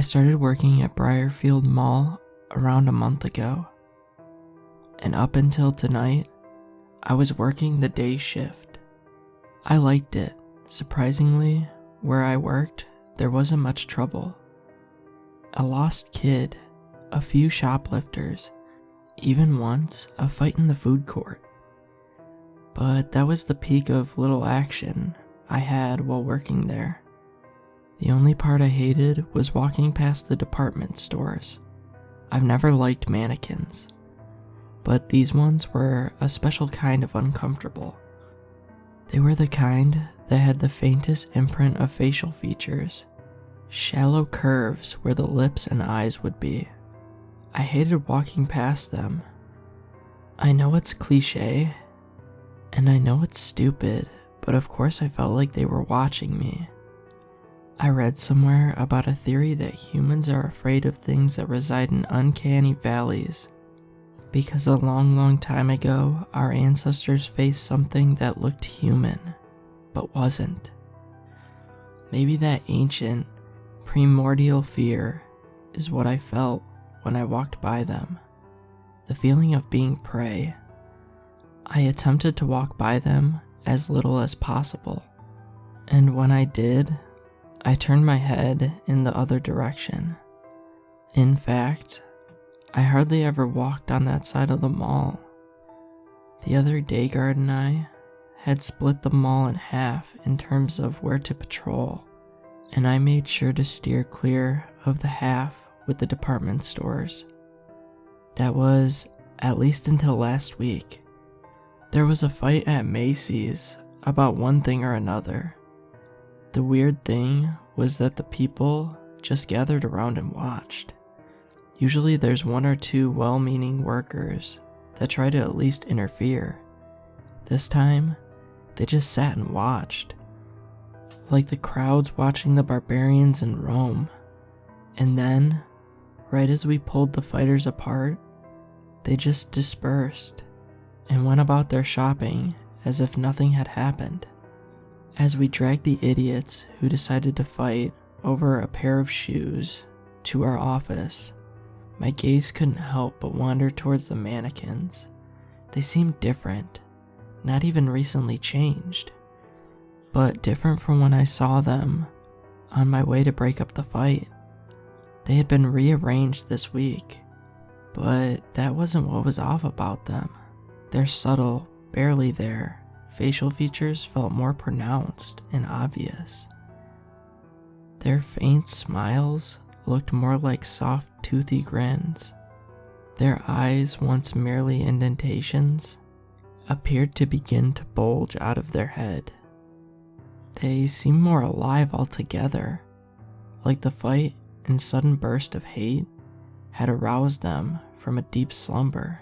started working at Briarfield Mall around a month ago, and up until tonight, I was working the day shift. I liked it. Surprisingly, where I worked, there wasn't much trouble. A lost kid, a few shoplifters, even once a fight in the food court. But that was the peak of little action I had while working there. The only part I hated was walking past the department stores. I've never liked mannequins, but these ones were a special kind of uncomfortable. They were the kind that had the faintest imprint of facial features, shallow curves where the lips and eyes would be. I hated walking past them. I know it's cliche, and I know it's stupid, but of course I felt like they were watching me. I read somewhere about a theory that humans are afraid of things that reside in uncanny valleys, because a long time ago, our ancestors faced something that looked human, but wasn't. Maybe that ancient, primordial fear is what I felt when I walked by them. The feeling of being prey. I attempted to walk by them as little as possible, and when I did, I turned my head in the other direction. In fact, I hardly ever walked on that side of the mall. The other day guard and I had split the mall in half in terms of where to patrol, and I made sure to steer clear of the half with the department stores. That was at least until last week. There was a fight at Macy's about one thing or another. The weird thing was that the people just gathered around and watched. Usually there's one or two well-meaning workers that try to at least interfere. This time, they just sat and watched, like the crowds watching the barbarians in Rome. And then, right as we pulled the fighters apart, they just dispersed and went about their shopping as if nothing had happened. As we dragged the idiots who decided to fight over a pair of shoes to our office, my gaze couldn't help but wander towards the mannequins. They seemed different, not even recently changed, but different from when I saw them on my way to break up the fight. They had been rearranged this week, but that wasn't what was off about them. Their subtle, barely there, facial features felt more pronounced and obvious. Their faint smiles looked more like soft, toothy grins. Their eyes, once merely indentations, appeared to begin to bulge out of their head. They seemed more alive altogether, like the fight and sudden burst of hate had aroused them from a deep slumber.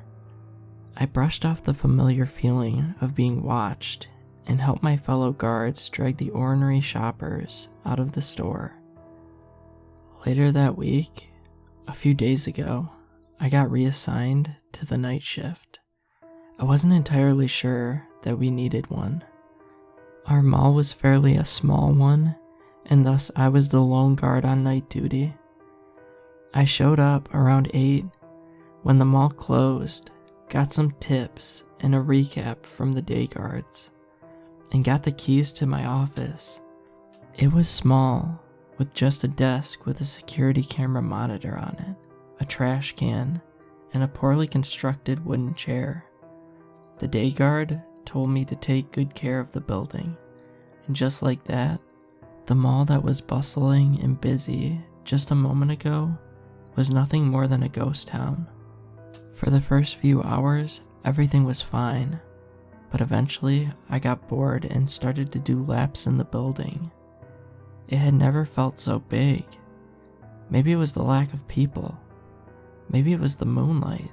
I brushed off the familiar feeling of being watched and helped my fellow guards drag the ornery shoppers out of the store. Later that week, a few days ago, I got reassigned to the night shift. I wasn't entirely sure that we needed one. Our mall was fairly a small one, and thus I was the lone guard on night duty. I showed up around 8 when the mall closed, got some tips and a recap from the day guards, and got the keys to my office. It was small, with just a desk with a security camera monitor on it, a trash can, and a poorly constructed wooden chair. The day guard told me to take good care of the building, and just like that, the mall that was bustling and busy just a moment ago was nothing more than a ghost town. For the first few hours, everything was fine, but eventually I got bored and started to do laps in the building. It had never felt so big. Maybe it was the lack of people. Maybe it was the moonlight.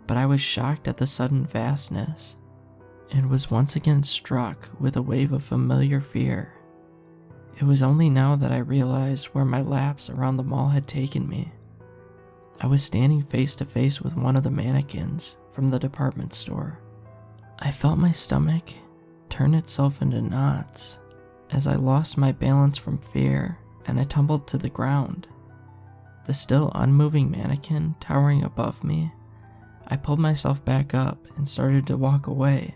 But I was shocked at the sudden vastness, and was once again struck with a wave of familiar fear. It was only now that I realized where my laps around the mall had taken me. I was standing face to face with one of the mannequins from the department store. I felt my stomach turn itself into knots as I lost my balance from fear and I tumbled to the ground. the still unmoving mannequin towering above me, I pulled myself back up and started to walk away.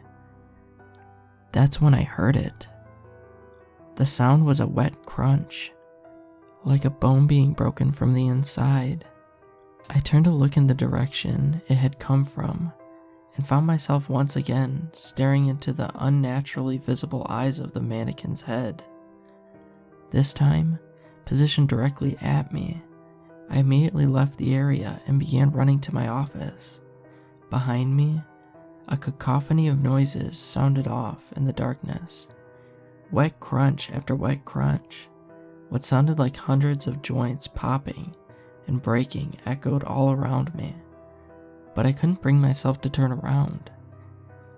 That's when I heard it. The sound was a wet crunch, like a bone being broken from the inside. I turned to look in the direction it had come from, and found myself once again staring into the unnaturally visible eyes of the mannequin's head. This time, positioned directly at me, I immediately left the area and began running to my office. Behind me, a cacophony of noises sounded off in the darkness. Wet crunch after wet crunch. What sounded like hundreds of joints popping and breaking echoed all around me, but I couldn't bring myself to turn around.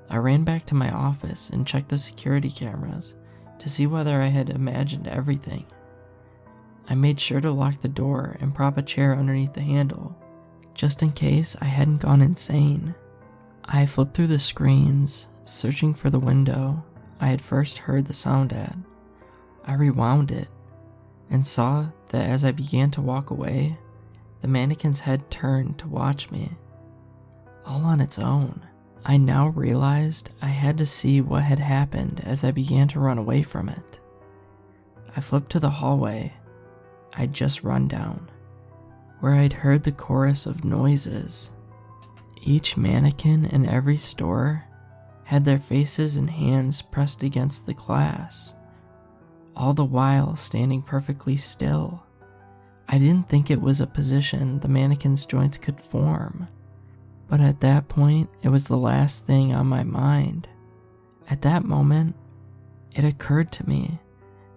I ran back to my office and checked the security cameras to see whether I had imagined everything. I made sure to lock the door and prop a chair underneath the handle, just in case I hadn't gone insane. I flipped through the screens, searching for the window I had first heard the sound at. I rewound it, and saw that as I began to walk away, the mannequin's head turned to watch me. All on its own. I now realized I had to see what had happened as I began to run away from it. I flipped to the hallway I'd just run down, where I'd heard the chorus of noises. Each mannequin in every store had their faces and hands pressed against the glass, all the while standing perfectly still. I didn't think it was a position the mannequin's joints could form, but at that point it was the last thing on my mind. At that moment, it occurred to me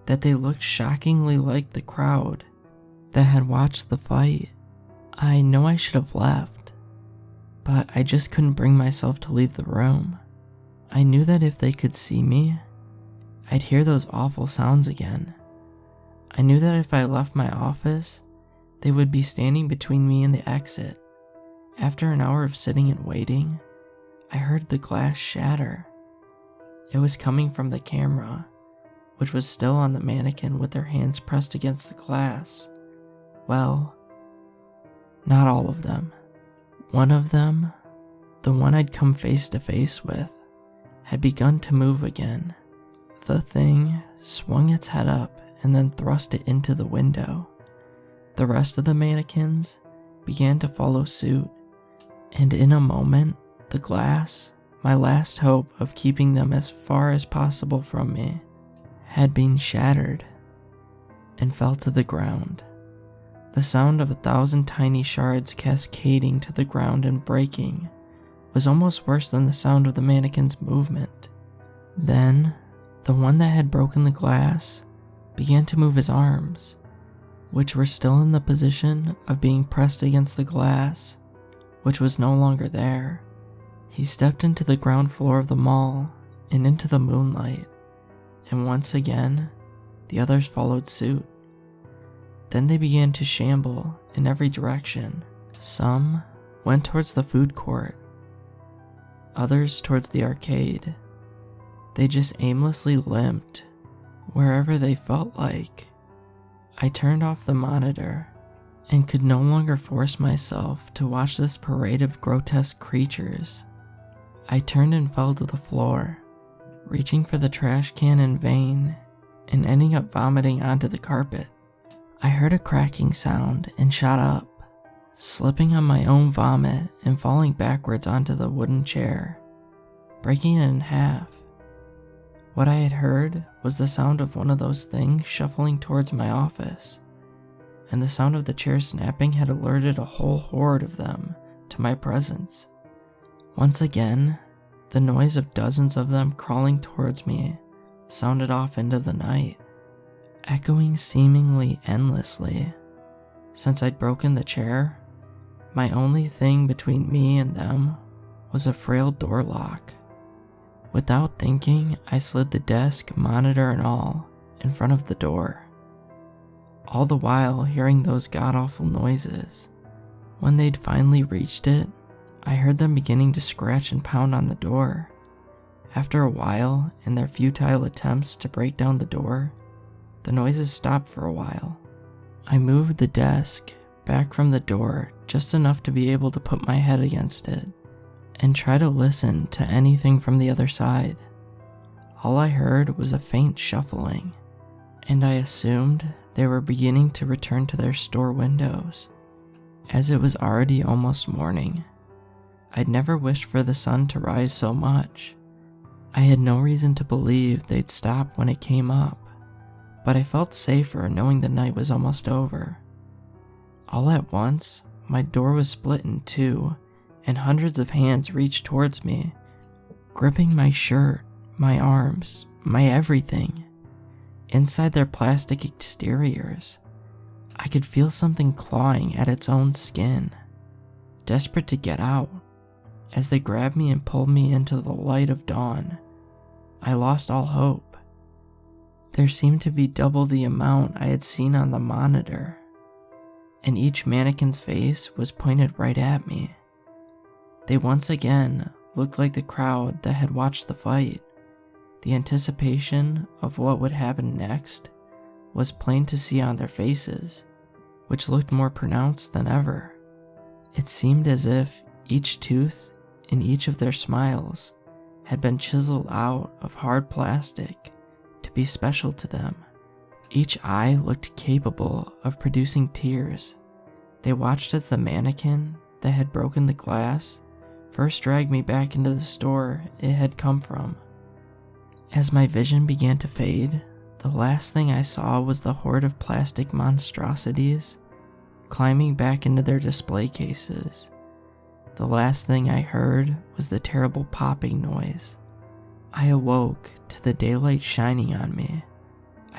that they looked shockingly like the crowd that had watched the fight. I know I should have left, but I just couldn't bring myself to leave the room. I knew that if they could see me, I'd hear those awful sounds again. I knew that if I left my office, they would be standing between me and the exit. After an hour of sitting and waiting, I heard the glass shatter. It was coming from the camera, which was still on the mannequin with their hands pressed against the glass. Well, not all of them. One of them, the one I'd come face to face with, had begun to move again. The thing swung its head up and then thrust it into the window. The rest of the mannequins began to follow suit, and in a moment, the glass, my last hope of keeping them as far as possible from me, had been shattered and fell to the ground. The sound of 1,000 tiny shards cascading to the ground and breaking was almost worse than the sound of the mannequin's movement. Then, the one that had broken the glass began to move his arms, which were still in the position of being pressed against the glass, which was no longer there. He stepped into the ground floor of the mall and into the moonlight, and once again, the others followed suit. Then they began to shamble in every direction. Some went towards the food court, others towards the arcade. They just aimlessly limped wherever they felt like. I turned off the monitor and could no longer force myself to watch this parade of grotesque creatures. I turned and fell to the floor, reaching for the trash can in vain and ending up vomiting onto the carpet. I heard a cracking sound and shot up, slipping on my own vomit and falling backwards onto the wooden chair, breaking it in half. What I had heard was the sound of one of those things shuffling towards my office, and the sound of the chair snapping had alerted a whole horde of them to my presence. Once again, the noise of dozens of them crawling towards me sounded off into the night, echoing seemingly endlessly. Since I'd broken the chair, my only thing between me and them was a frail door lock. Without thinking, I slid the desk, monitor and all, in front of the door, all the while hearing those god-awful noises. When they'd finally reached it, I heard them beginning to scratch and pound on the door. After a while, in their futile attempts to break down the door, the noises stopped for a while. I moved the desk, back from the door just enough to be able to put my head against it and try to listen to anything from the other side. All I heard was a faint shuffling, and I assumed they were beginning to return to their store windows, as it was already almost morning. I'd never wished for the sun to rise so much. I had no reason to believe they'd stop when it came up, but I felt safer knowing the night was almost over. All at once, my door was split in two, and hundreds of hands reached towards me, gripping my shirt, my arms, my everything. Inside their plastic exteriors, I could feel something clawing at its own skin. Desperate to get out, as they grabbed me and pulled me into the light of dawn, I lost all hope. There seemed to be double the amount I had seen on the monitor, and each mannequin's face was pointed right at me. They once again looked like the crowd that had watched the fight. The anticipation of what would happen next was plain to see on their faces, which looked more pronounced than ever. It seemed as if each tooth in each of their smiles had been chiseled out of hard plastic to be special to them. Each eye looked capable of producing tears. They watched as the mannequin that had broken the glass first dragged me back into the store it had come from. As my vision began to fade, the last thing I saw was the horde of plastic monstrosities climbing back into their display cases. The last thing I heard was the terrible popping noise. I awoke to the daylight shining on me.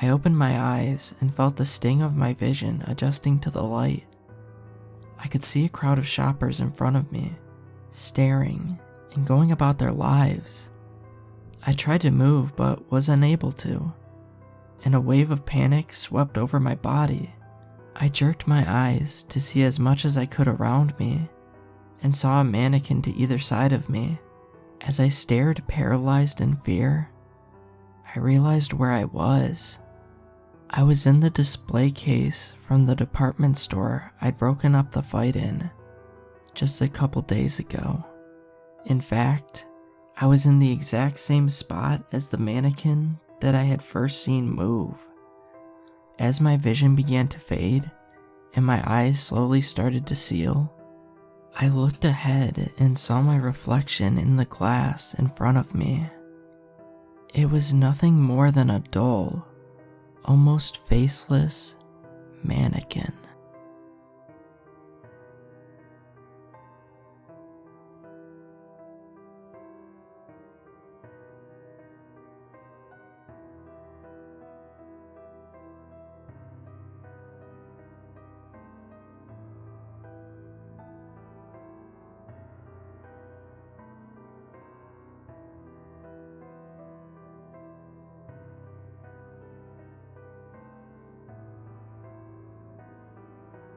I opened my eyes and felt the sting of my vision adjusting to the light. I could see a crowd of shoppers in front of me, staring and going about their lives. I tried to move but was unable to, and a wave of panic swept over my body. I jerked my eyes to see as much as I could around me, and saw a mannequin to either side of me. As I stared paralyzed in fear, I realized where I was. I was in the display case from the department store I'd broken up the fight in just a couple days ago. In fact, I was in the exact same spot as the mannequin that I had first seen move. As my vision began to fade and my eyes slowly started to seal, I looked ahead and saw my reflection in the glass in front of me. It was nothing more than a dull, almost faceless mannequin.